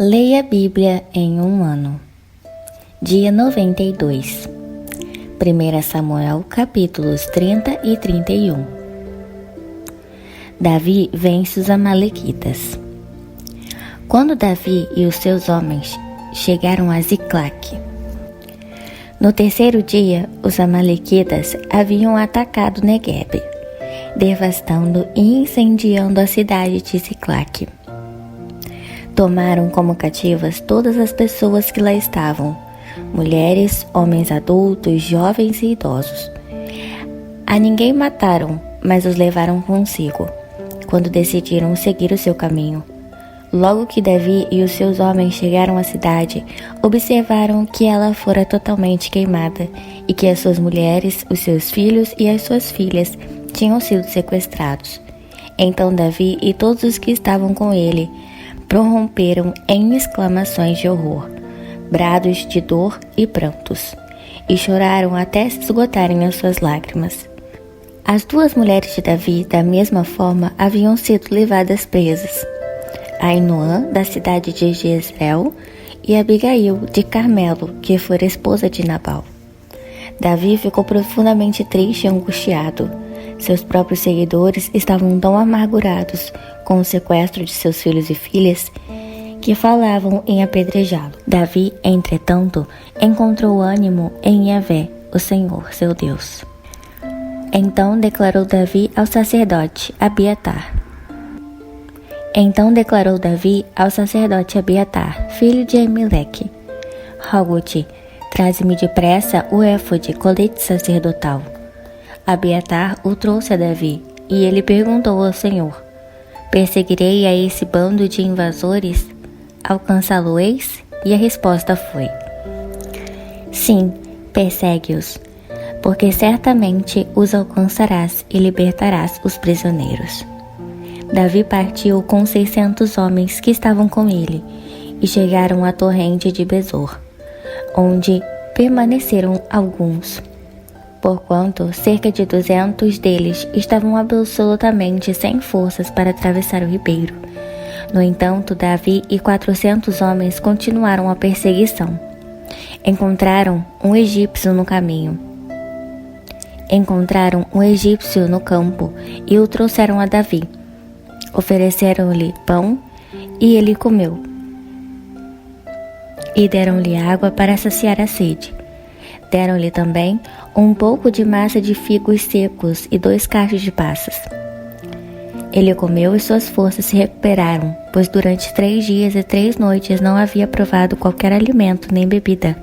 Leia a Bíblia em um ano. Dia 92. 1 Samuel, capítulos 30 e 31. Davi vence os amalequitas. Quando Davi e os seus homens chegaram a Ziclague, no terceiro dia, os amalequitas haviam atacado Neguebe, devastando e incendiando a cidade de Ziclague. Tomaram como cativas todas as pessoas que lá estavam, mulheres, homens adultos, jovens e idosos. A ninguém mataram, mas os levaram consigo, quando decidiram seguir o seu caminho. Logo que Davi e os seus homens chegaram à cidade, observaram que ela fora totalmente queimada e que as suas mulheres, os seus filhos e as suas filhas tinham sido sequestrados. Então Davi e todos os que estavam com ele prorromperam em exclamações de horror, brados de dor e prantos, e choraram até se esgotarem as suas lágrimas. As duas mulheres de Davi, da mesma forma, haviam sido levadas presas: Ainoã, da cidade de Jezreel, e Abigail, de Carmelo, que fora esposa de Nabal. Davi ficou profundamente triste e angustiado. Seus próprios seguidores estavam tão amargurados com o sequestro de seus filhos e filhas que falavam em apedrejá-lo. Davi, entretanto, encontrou ânimo em Yahvé, o Senhor, seu Deus. Então declarou Davi ao sacerdote Abiatar, filho de Aimeleque: Rogo-te, traze-me depressa o éfode, colete sacerdotal. Abiatar o trouxe a Davi, e ele perguntou ao Senhor: Perseguirei a esse bando de invasores? Alcançá-lo-eis? E a resposta foi: Sim, persegue-os, porque certamente os alcançarás e libertarás os prisioneiros. Davi partiu com 600 homens que estavam com ele, e chegaram à torrente de Besor, onde permaneceram alguns, porquanto cerca de 200 deles estavam absolutamente sem forças para atravessar o ribeiro. No entanto, Davi e 400 homens continuaram a perseguição. Encontraram um egípcio no campo e o trouxeram a Davi. Ofereceram-lhe pão e ele comeu, e deram-lhe água para saciar a sede. Deram-lhe também um pouco de massa de figos secos e 2 cachos de passas. Ele comeu e suas forças se recuperaram, pois durante 3 dias e 3 noites não havia provado qualquer alimento nem bebida.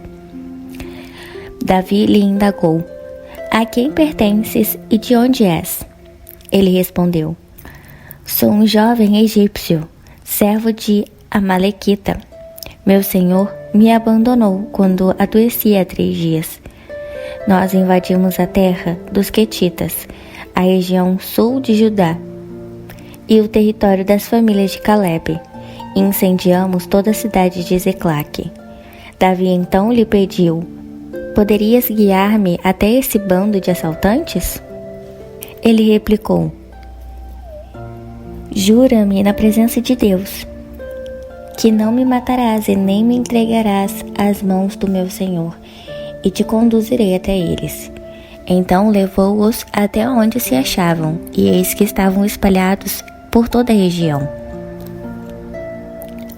Davi lhe indagou: A quem pertences e de onde és? Ele respondeu: Sou um jovem egípcio, servo de Amalequita. Meu senhor me abandonou quando adoeci há 3 dias. Nós invadimos a terra dos Quetitas, a região sul de Judá e o território das famílias de Calebe, e incendiamos toda a cidade de Ziclague. Davi então lhe pediu: Poderias guiar-me até esse bando de assaltantes? Ele replicou: Jura-me na presença de Deus que não me matarás e nem me entregarás às mãos do meu senhor, e te conduzirei até eles. Então levou-os até onde se achavam, e eis que estavam espalhados por toda a região,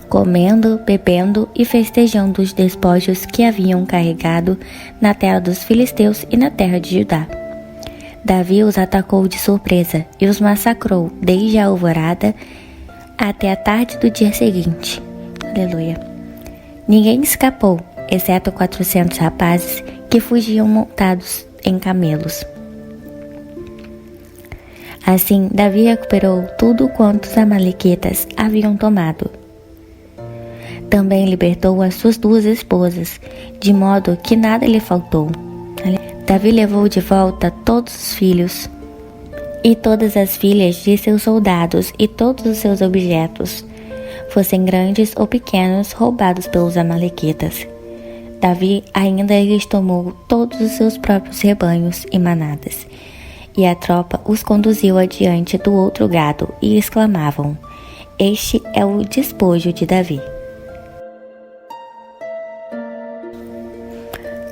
comendo, bebendo e festejando os despojos que haviam carregado na terra dos filisteus e na terra de Judá. Davi os atacou de surpresa e os massacrou desde a alvorada até a tarde do dia seguinte. Aleluia. Ninguém escapou, exceto 400 rapazes que fugiam montados em camelos. Assim, Davi recuperou tudo quanto os amalequitas haviam tomado. Também libertou as suas 2 esposas, de modo que nada lhe faltou. Davi levou de volta todos os filhos e todas as filhas de seus soldados e todos os seus objetos, fossem grandes ou pequenos, roubados pelos amalequitas. Davi ainda lhes tomou todos os seus próprios rebanhos e manadas, e a tropa os conduziu adiante do outro gado, e exclamavam: Este é o despojo de Davi.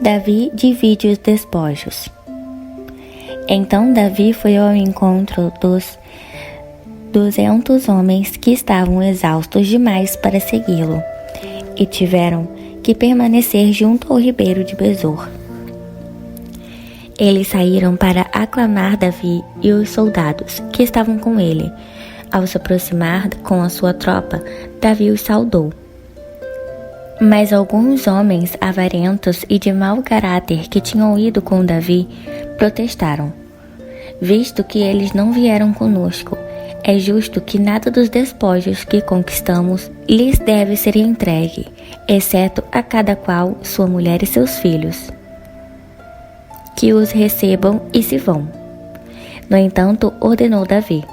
Davi divide os despojos. Então Davi foi ao encontro dos 200 homens que estavam exaustos demais para segui-lo e tiveram que permanecer junto ao ribeiro de Besor. Eles saíram para aclamar Davi e os soldados que estavam com ele. Ao se aproximar com a sua tropa, Davi os saudou. Mas alguns homens avarentos e de mau caráter que tinham ido com Davi protestaram: visto que eles não vieram conosco, é justo que nada dos despojos que conquistamos lhes deve ser entregue, exceto a cada qual sua mulher e seus filhos. Que os recebam e se vão. No entanto, ordenou Davi: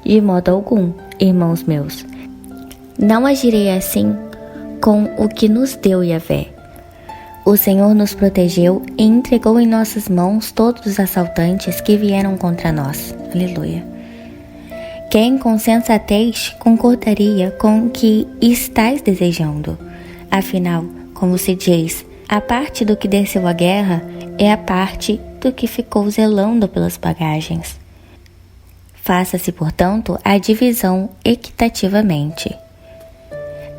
de modo algum, irmãos meus, não agirei assim com o que nos deu Yahvé. O Senhor nos protegeu e entregou em nossas mãos todos os assaltantes que vieram contra nós. Aleluia. Quem com sensatez concordaria com o que estais desejando? Afinal, como se diz, a parte do que desceu à guerra é a parte do que ficou zelando pelas bagagens. Faça-se, portanto, a divisão equitativamente.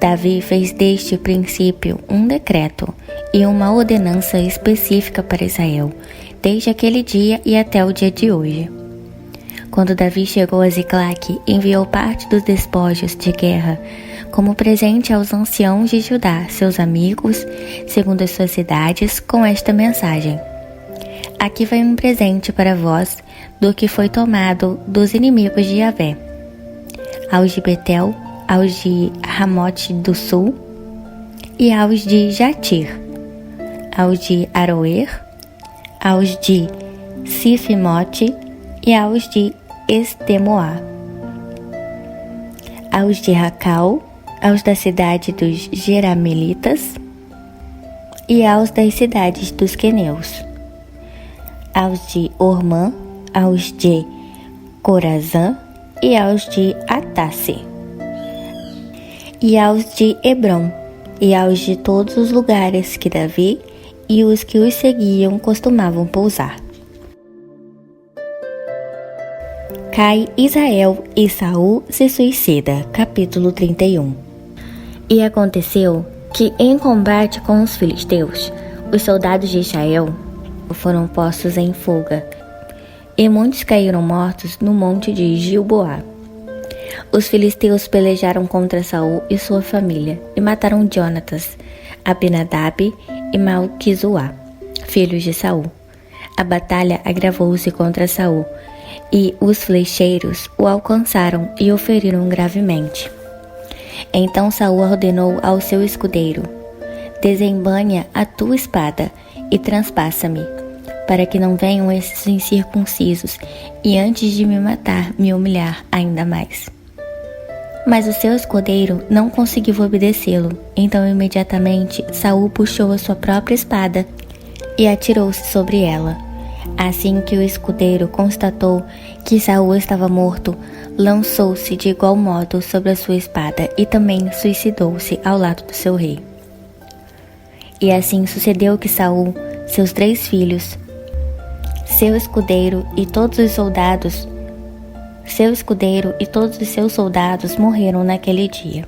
Davi fez deste princípio um decreto e uma ordenança específica para Israel, desde aquele dia e até o dia de hoje. Quando Davi chegou a Ziclague, enviou parte dos despojos de guerra como presente aos anciãos de Judá, seus amigos, segundo as suas cidades, com esta mensagem: aqui vai um presente para vós do que foi tomado dos inimigos de Yahvé. Aos de Betel, aos de Ramote do Sul e aos de Jatir, aos de Aroer, aos de Sifimote e aos de Estemoá, aos de Racal, aos da cidade dos Jeramelitas e aos das cidades dos Queneus, aos de Ormã, aos de Corazã e aos de Atasse, e aos de Hebrom, e aos de todos os lugares que Davi e os que os seguiam costumavam pousar. Cai Israel e Saul se suicida. Capítulo 31. E aconteceu que, em combate com os filisteus, os soldados de Israel foram postos em fuga, e muitos caíram mortos no monte de Gilboá. Os filisteus pelejaram contra Saul e sua família, e mataram Jonatas, Abinadab e Malquizuá, filhos de Saul. A batalha agravou-se contra Saul, e os flecheiros o alcançaram e o feriram gravemente. Então Saul ordenou ao seu escudeiro: desembanha a tua espada e transpassa-me, para que não venham esses incircuncisos e antes de me matar, me humilhar ainda mais. Mas o seu escudeiro não conseguiu obedecê-lo. Então imediatamente Saul puxou a sua própria espada e atirou-se sobre ela. Assim que o escudeiro constatou que Saul estava morto, lançou-se de igual modo sobre a sua espada e também suicidou-se ao lado do seu rei. E assim sucedeu que Saul, seus 3 filhos, seu escudeiro e todos os seus soldados morreram naquele dia.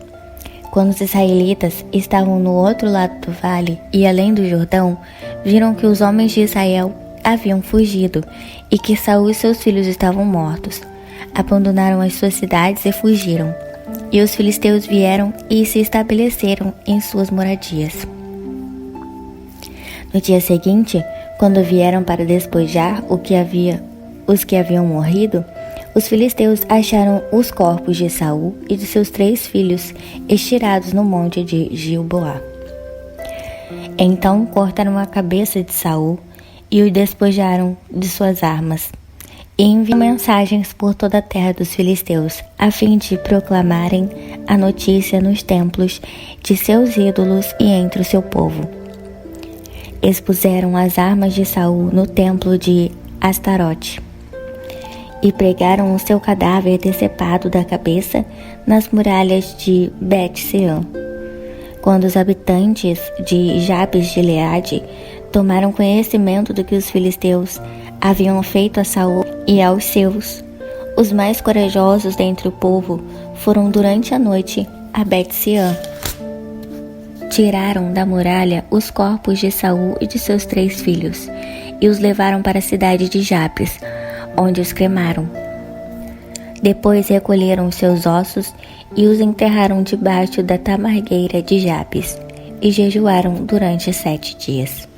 Quando os israelitas estavam no outro lado do vale e além do Jordão, viram que os homens de Israel haviam fugido e que Saul e seus filhos estavam mortos. Abandonaram as suas cidades e fugiram. E os filisteus vieram e se estabeleceram em suas moradias. No dia seguinte, quando vieram para despojar os que haviam morrido, os filisteus acharam os corpos de Saul e de seus 3 filhos estirados no monte de Gilboá. Então cortaram a cabeça de Saul e o despojaram de suas armas, e enviaram mensagens por toda a terra dos filisteus, a fim de proclamarem a notícia nos templos de seus ídolos e entre o seu povo. Expuseram as armas de Saul no templo de Astarote, e pregaram o seu cadáver decepado da cabeça nas muralhas de Bet-Sean. Quando os habitantes de Jabes de Gileade tomaram conhecimento do que os filisteus haviam feito a Saul e aos seus. Os mais corajosos dentre o povo foram durante a noite a Bet-seã. Tiraram da muralha os corpos de Saul e de seus 3 filhos e os levaram para a cidade de Jabes, onde os cremaram. Depois recolheram os seus ossos e os enterraram debaixo da tamargueira de Jabes e jejuaram durante 7 dias.